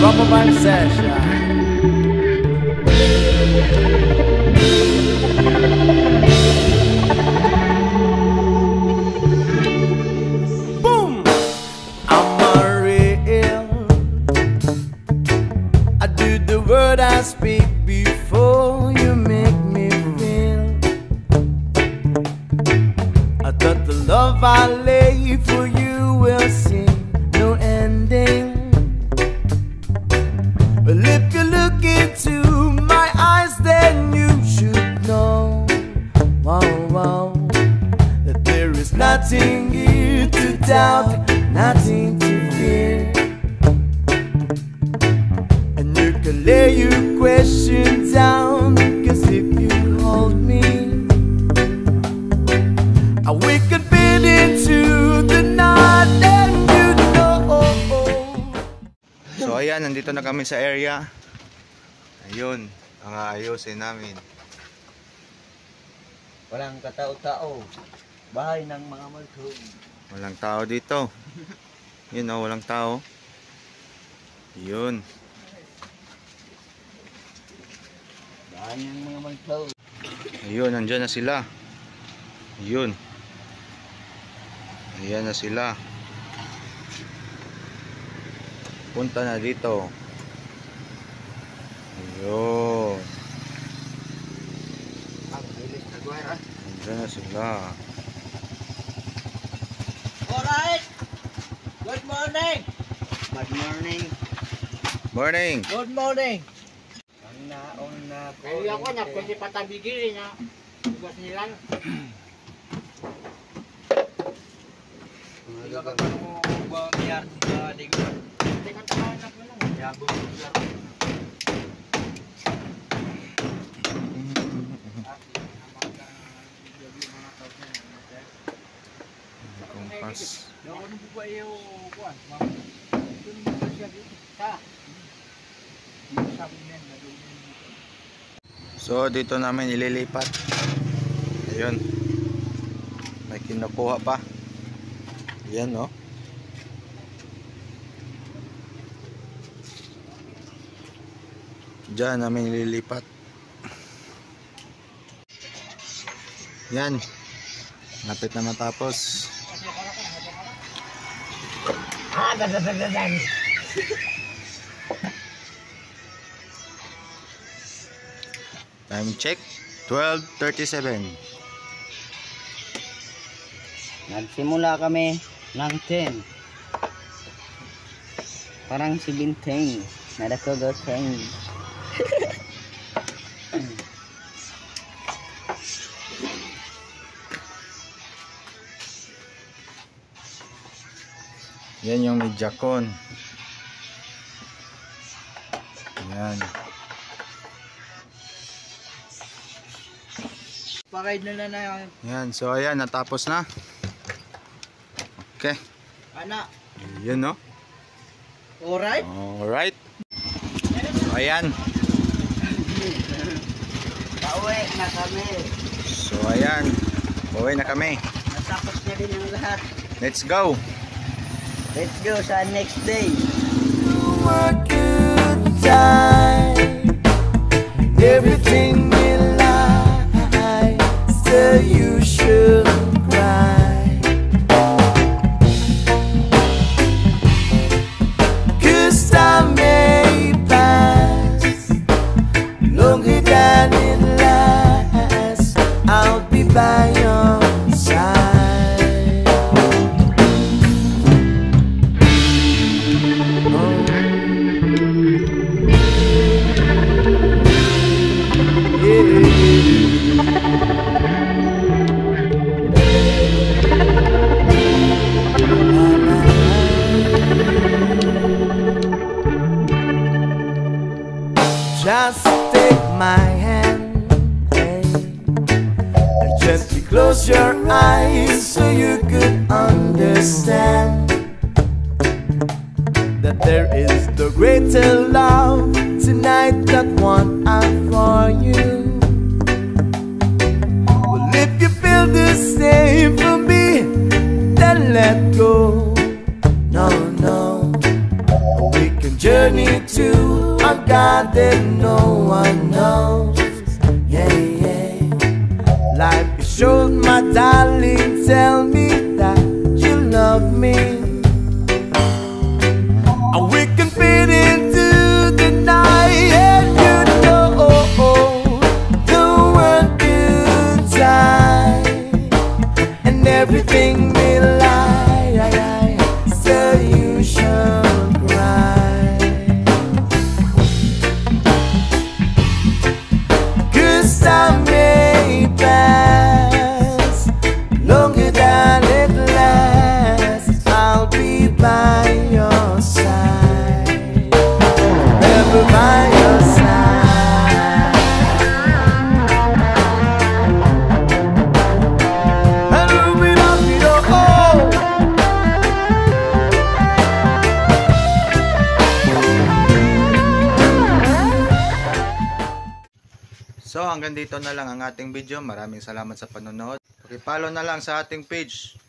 Rubber band session. Boom! I'm a real. I do the word I speak before you make me feel. I thought the love I lay for you will see no ending. Well, if you look into my eyes, then you should know, wow, wow, that there is nothing here to doubt, nothing to fear. And you can lay your questions down, cause if you hold me, we could fit into the night, and you know. So ayan, nandito na kami sa area. Ayun, ang aayusin namin. Walang katao-tao. Bahay ng mga multo. Walang tao dito. Yun o, walang tao. Yun. Bahay ng mga multo. Ayun, nandyan na sila. Ayun. Ayan na sila. Punta na dito. Ayun. Ang bilis na guwera. Nandyan na sila. Alright! Good morning! Good morning! Morning! Good morning! Ang naon na ko. Ay, ako na, pwede patabigilin na. Bukas nila. Hindi ka mo ba niya sa digma? Hindi ka takawan na po lang. Yabong lugar. Kompas. Ano po ba iyo kuwan? Ito nung ba siya dito? Sa? Sabi niya na doon. So dito namin ililipat. Ayun. May kinukuha pa. Yan no. Diyan namin ililipat. Yan. Lapit na matapos. Time check 12:37. Nagsimula kami ng 10. Parang si Binteng. Nadakogoteng. Yan yung medjakon. Yan. Pakay na na yan. Yan. So ayan, natapos na. Okay. Anak. Yun no. Alright? Alright. So ayan. Pauwi na kami. So ayan. Uwi na kami. Natapos na din ang lahat. Let's go. Let's go sa next day. A good time. Everything in life, so you should cry. 'Cause time may pass longer than it lasts. I'll be by your side. Just take my hand, hey, and gently close your eyes so you could understand that there is the greater love tonight that one out for you. Well, if you feel the same for me, that no one knows. Yeah, yeah. Life is short, my darling. Tell me that you love me. We can fit into the night, and you know the world good time, and everything will lie, so you should cry. 'Cause time may pass longer than it lasts. I'll be by your side, ever by your side. And we love you all. So hanggang dito na lang ang ating video. Maraming salamat sa panonood. Paki-follow na lang sa ating page.